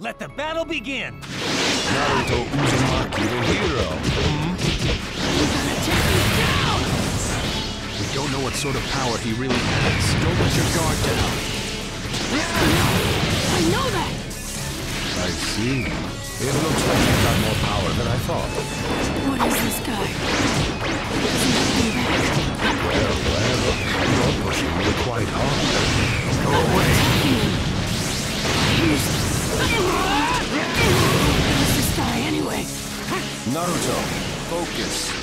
Let the battle begin! Naruto Uzumaki, the hero. We're gonna take him down! We don't know what sort of power he really has. Don't let your guard down. I know that! I see. It looks like you've got more power than I thought. What is this guy? Doesn't he back? Well, you're pushing me quite hard. Go away. Who's this guy anyway? Naruto, focus.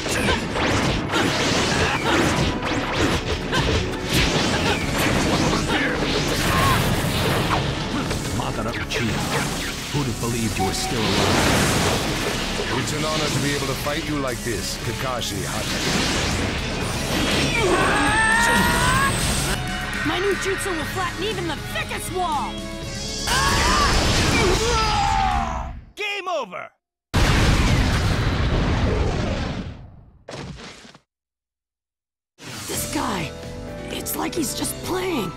Madara Uchiha. Who'd have believed you were still alive? It's an honor to be able to fight you like this, Kakashi Hatake. My new jutsu will flatten even the thickest wall! Game over! This guy, it's like he's just playing.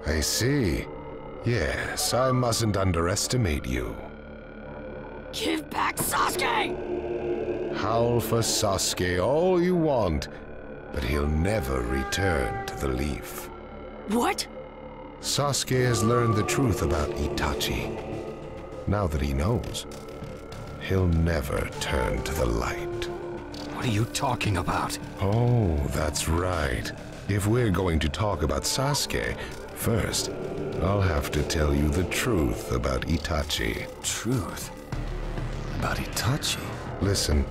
I see. Yes, I mustn't underestimate you. Give back Sasuke! Howl for Sasuke all you want, but he'll never return to the leaf. What? Sasuke has learned the truth about Itachi. Now that he knows, he'll never turn to the light. What are you talking about? Oh, that's right. If we're going to talk about Sasuke, first, I'll have to tell you the truth about Itachi. Truth? About Itachi? Listen,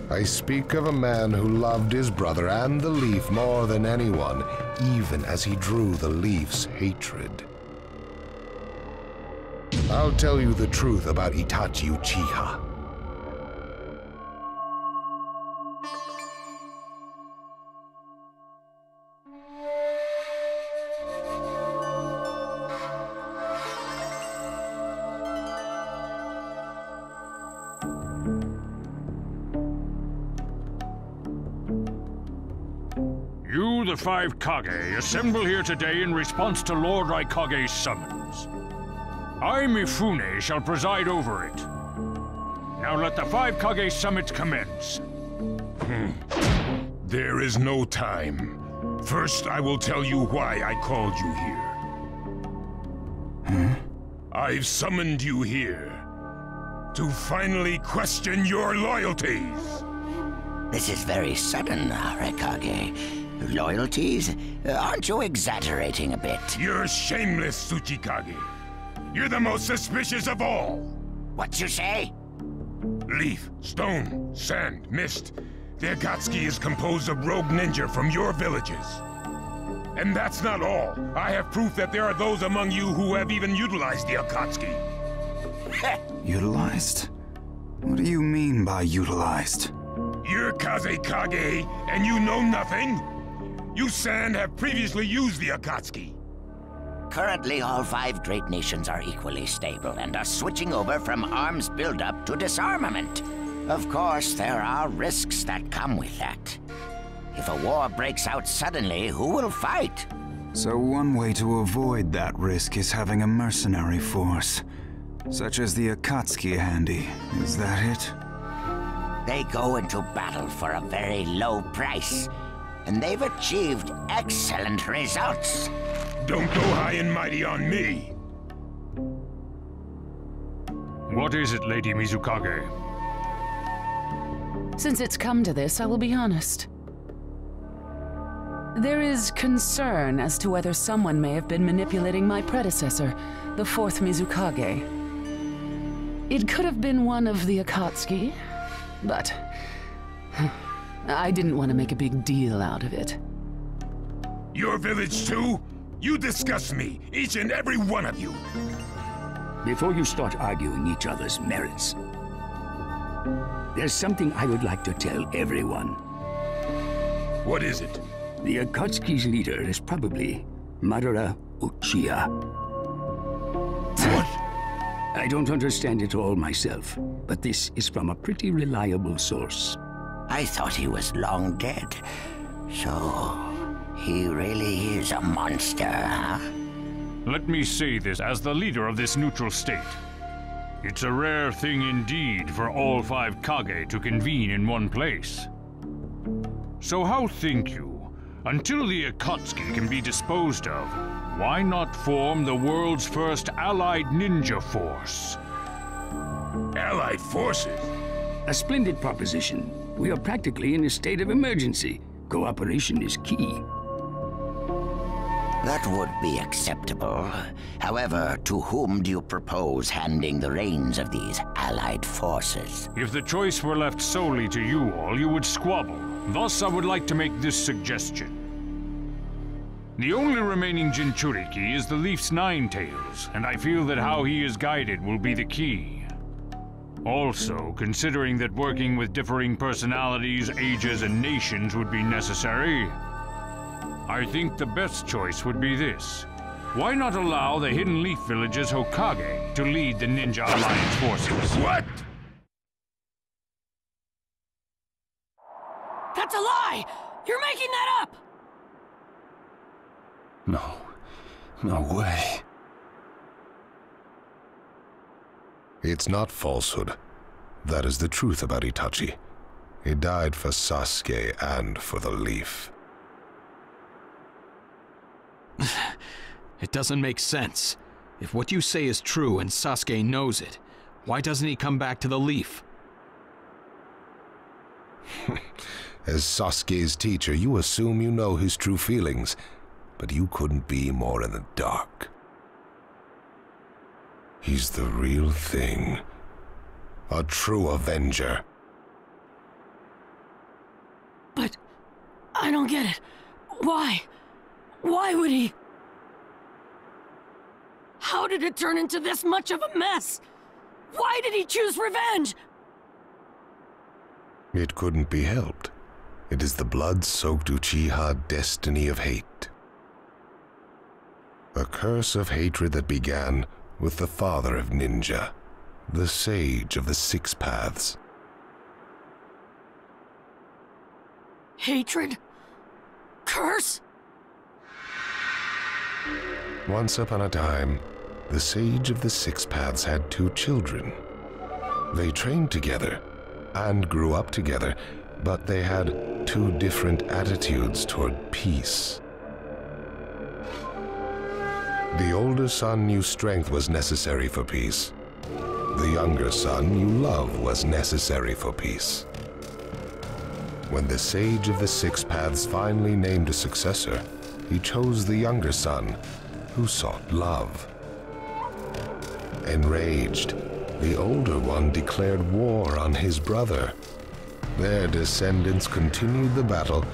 I speak of a man who loved his brother and the leaf more than anyone, even as he drew the leaf's hatred. I'll tell you the truth about Itachi Uchiha. You, the five Kage, assemble here today in response to Lord Raikage's summons. I, Mifune, shall preside over it. Now let the five Kage summit commence. There is no time. First, I will tell you why I called you here. I've summoned you here to finally question your loyalties. This is very sudden, Raikage. Loyalties? Aren't you exaggerating a bit? You're shameless, Tsuchikage. You're the most suspicious of all. What you say? Leaf, stone, sand, mist. The Akatsuki is composed of rogue ninja from your villages. And that's not all. I have proof that there are those among you who have even utilized the Akatsuki. Utilized? What do you mean by utilized? You're Kazekage, and you know nothing? You Sand have previously used the Akatsuki. Currently, all five great nations are equally stable and are switching over from arms buildup to disarmament. Of course, there are risks that come with that. If a war breaks out suddenly, who will fight? So one way to avoid that risk is having a mercenary force, such as the Akatsuki handy. Is that it? They go into battle for a very low price, and they've achieved excellent results. Don't go high and mighty on me. What is it, Lady Mizukage? Since it's come to this, I will be honest. There is concern as to whether someone may have been manipulating my predecessor, the fourth Mizukage. It could have been one of the Akatsuki, but I didn't want to make a big deal out of it. Your village too? You disgust me, each and every one of you. Before you start arguing each other's merits, there's something I would like to tell everyone. What is it? The Akatsuki's leader is probably Madara Uchiha. What? I don't understand it all myself, but this is from a pretty reliable source. I thought he was long dead. So, he really is a monster, huh? Let me say this as the leader of this neutral state. It's a rare thing indeed for all 5 Kage to convene in one place. So how think you, until the Akatsuki can be disposed of, why not form the world's first allied ninja force? Allied forces? A splendid proposition. We are practically in a state of emergency. Cooperation is key. That would be acceptable. However, to whom do you propose handing the reins of these allied forces? If the choice were left solely to you all, you would squabble. Thus, I would like to make this suggestion. The only remaining Jinchuriki is the Leaf's 9 tails, and I feel that how he is guided will be the key. Also, considering that working with differing personalities, ages, and nations would be necessary, I think the best choice would be this. Why not allow the Hidden Leaf Village's Hokage to lead the Ninja Alliance forces? What? That's a lie! You're making that up! No way. It's not falsehood. That is the truth about Itachi. He died for Sasuke and for the Leaf. It doesn't make sense. If what you say is true and Sasuke knows it, why doesn't he come back to the Leaf? As Sasuke's teacher, you assume you know his true feelings, but you couldn't be more in the dark. He's the real thing. A true Avenger. But I don't get it. Why? Why would he? How did it turn into this much of a mess? Why did he choose revenge? It couldn't be helped. It is the blood-soaked Uchiha destiny of hate. A curse of hatred that began with the father of ninja, the sage of the 6 paths. Hatred? Curse? Once upon a time, the sage of the 6 paths had 2 children. They trained together and grew up together, but they had 2 different attitudes toward peace. The older son knew strength was necessary for peace. The younger son knew love was necessary for peace. When the sage of the 6 paths finally named a successor, he chose the younger son, who sought love. Enraged, the older one declared war on his brother. Their descendants continued the battle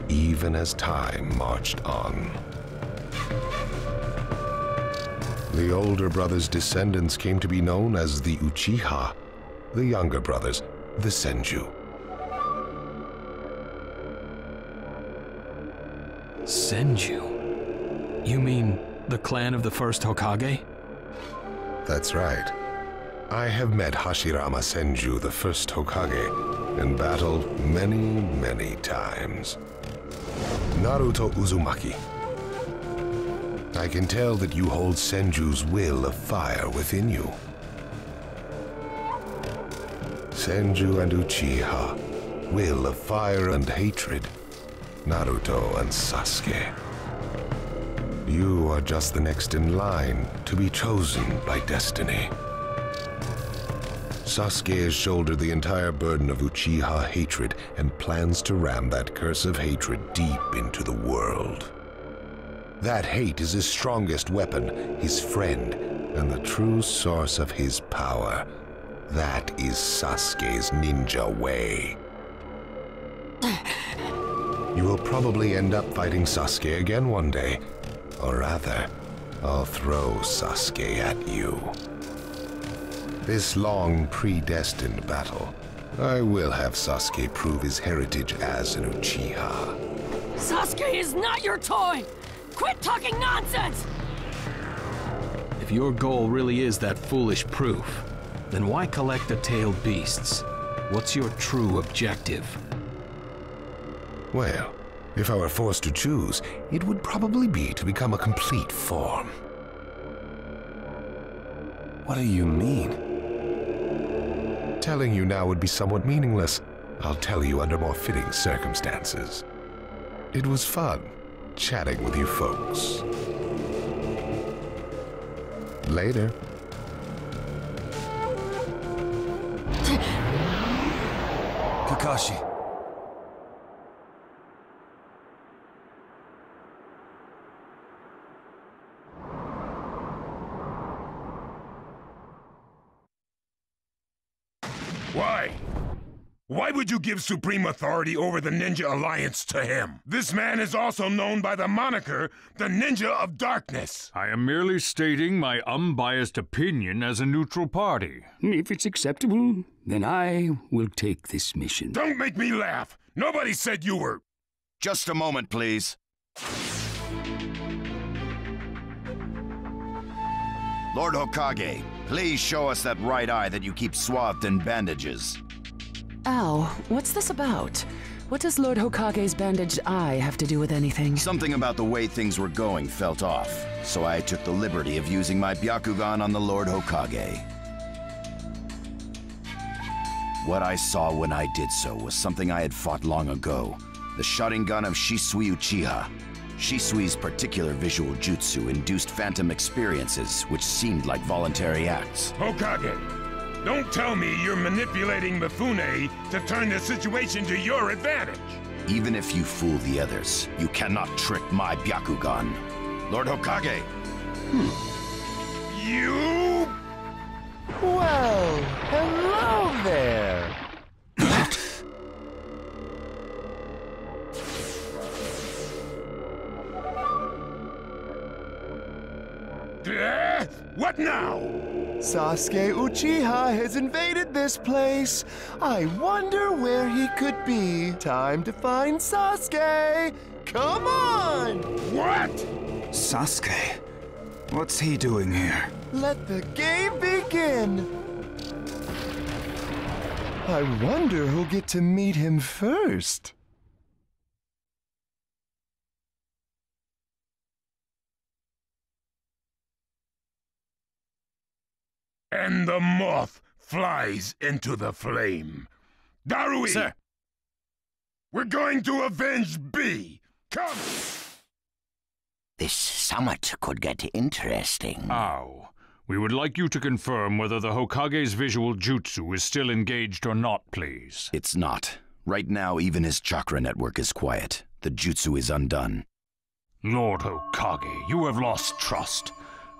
even as time marched on. The older brother's descendants came to be known as the Uchiha, the younger brothers, the Senju. Senju? You mean the clan of the first Hokage? That's right. I have met Hashirama Senju, the first Hokage, in battle many, many times. Naruto Uzumaki. I can tell that you hold Senju's will of fire within you. Senju and Uchiha, will of fire and hatred. Naruto and Sasuke. You are just the next in line to be chosen by destiny. Sasuke has shouldered the entire burden of Uchiha hatred and plans to ram that curse of hatred deep into the world. That hate is his strongest weapon, his friend, and the true source of his power. That is Sasuke's ninja way. You will probably end up fighting Sasuke again one day. Or rather, I'll throw Sasuke at you. This long, predestined battle, I will have Sasuke prove his heritage as an Uchiha. Sasuke is not your toy! Quit talking nonsense! If your goal really is that foolish proof, then why collect the tailed beasts? What's your true objective? Well, if I were forced to choose, it would probably be to become a complete form. What do you mean? Telling you now would be somewhat meaningless. I'll tell you under more fitting circumstances. It was fun chatting with you folks. Later. Kakashi. Why? Why would you give supreme authority over the Ninja Alliance to him? This man is also known by the moniker, the Ninja of Darkness. I am merely stating my unbiased opinion as a neutral party. If it's acceptable, then I will take this mission. Don't make me laugh! Nobody said you were... Just a moment, please. Lord Hokage, please show us that right eye that you keep swathed in bandages. Ow, what's this about? What does Lord Hokage's bandaged eye have to do with anything? Something about the way things were going felt off, so I took the liberty of using my Byakugan on the Lord Hokage. What I saw when I did so was something I had fought long ago. The Sharingan of Shisui Uchiha. Shisui's particular visual jutsu induced phantom experiences, which seemed like voluntary acts. Hokage, don't tell me you're manipulating Mifune to turn the situation to your advantage. Even if you fool the others, you cannot trick my Byakugan. Lord Hokage! You... Well, hello there! What now? Sasuke Uchiha has invaded this place. I wonder where he could be. Time to find Sasuke. Come on! What? Sasuke? What's he doing here? Let the game begin. I wonder who'll get to meet him first. And the moth flies into the flame. Darui! Sir! We're going to avenge B! Come! This summit could get interesting. Ow. We would like you to confirm whether the Hokage's visual jutsu is still engaged or not, please. It's not. Right now, even his chakra network is quiet. The jutsu is undone. Lord Hokage, you have lost trust.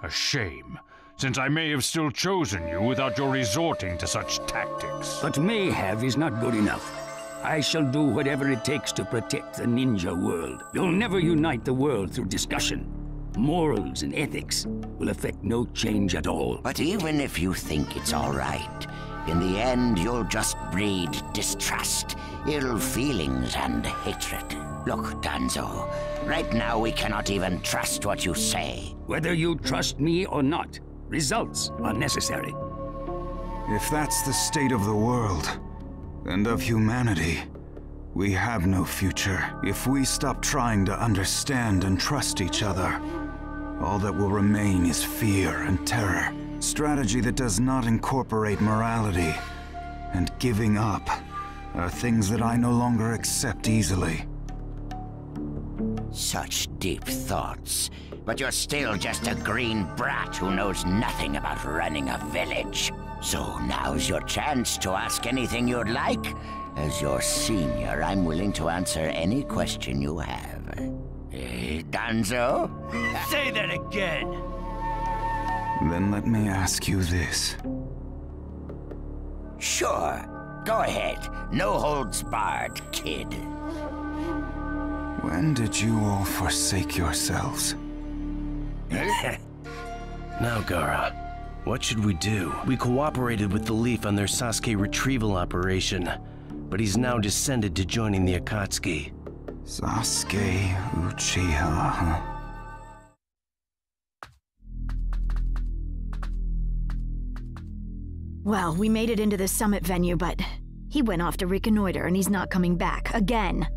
A shame, since I may have still chosen you without your resorting to such tactics. But may have is not good enough. I shall do whatever it takes to protect the ninja world. You'll never unite the world through discussion. Morals and ethics will affect no change at all. But even if you think it's all right, in the end you'll just breed distrust, ill feelings, and hatred. Look, Danzo, right now we cannot even trust what you say. Whether you trust me or not, results are necessary. If that's the state of the world, and of humanity, we have no future. If we stop trying to understand and trust each other, all that will remain is fear and terror. Strategy that does not incorporate morality and giving up are things that I no longer accept easily. Such deep thoughts. But you're still just a green brat who knows nothing about running a village. So now's your chance to ask anything you'd like. As your senior, I'm willing to answer any question you have. Danzo? Say that again! Then let me ask you this. Sure. Go ahead. No holds barred, kid. When did you all forsake yourselves? Now, Gaara, what should we do? We cooperated with the Leaf on their Sasuke retrieval operation, but he's now descended to joining the Akatsuki. Sasuke Uchiha, huh? Well, we made it into the summit venue, but he went off to reconnoiter and he's not coming back again.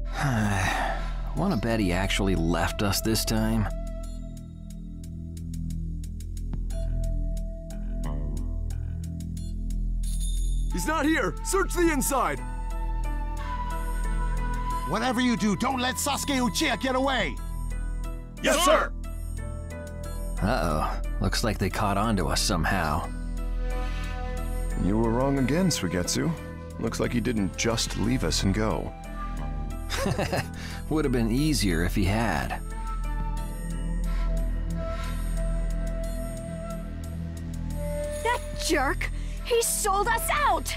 Wanna bet he actually left us this time? He's not here! Search the inside! Whatever you do, don't let Sasuke Uchiha get away! Yes, sir! Uh-oh. Looks like they caught on to us somehow. You were wrong again, Suigetsu. Looks like he didn't just leave us and go. Would have been easier if he had. That jerk! He sold us out!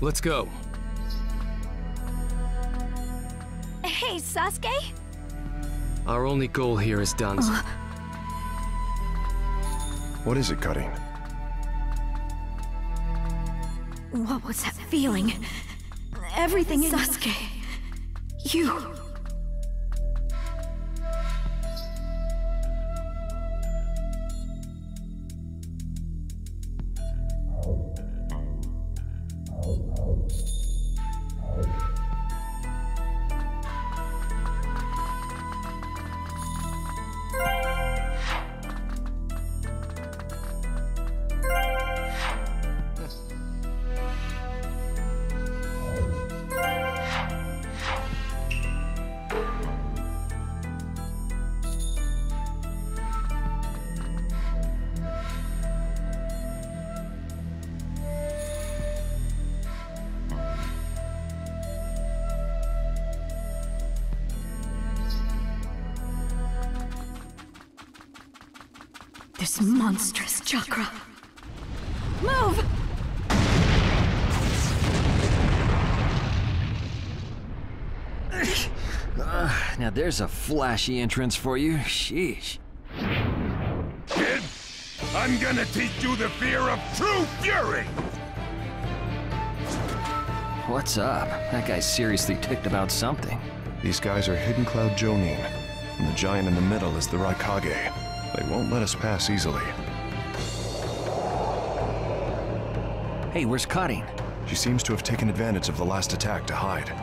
Let's go. Hey, Sasuke? Our only goal here is done. What is it, Cutting? What was that feeling? Everything in Sasuke. You. This monstrous chakra. Move! Now there's a flashy entrance for you. Sheesh. Kid, I'm gonna teach you the fear of true fury! What's up? That guy's seriously ticked about something. These guys are Hidden Cloud Jonin, and the giant in the middle is the Raikage. They won't let us pass easily. Hey, where's Cutting? She seems to have taken advantage of the last attack to hide.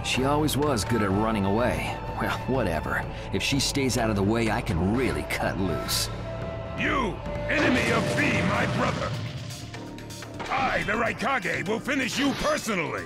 She always was good at running away. Well, whatever. If she stays out of the way, I can really cut loose. You, enemy of V, my brother! I, the Raikage, will finish you personally!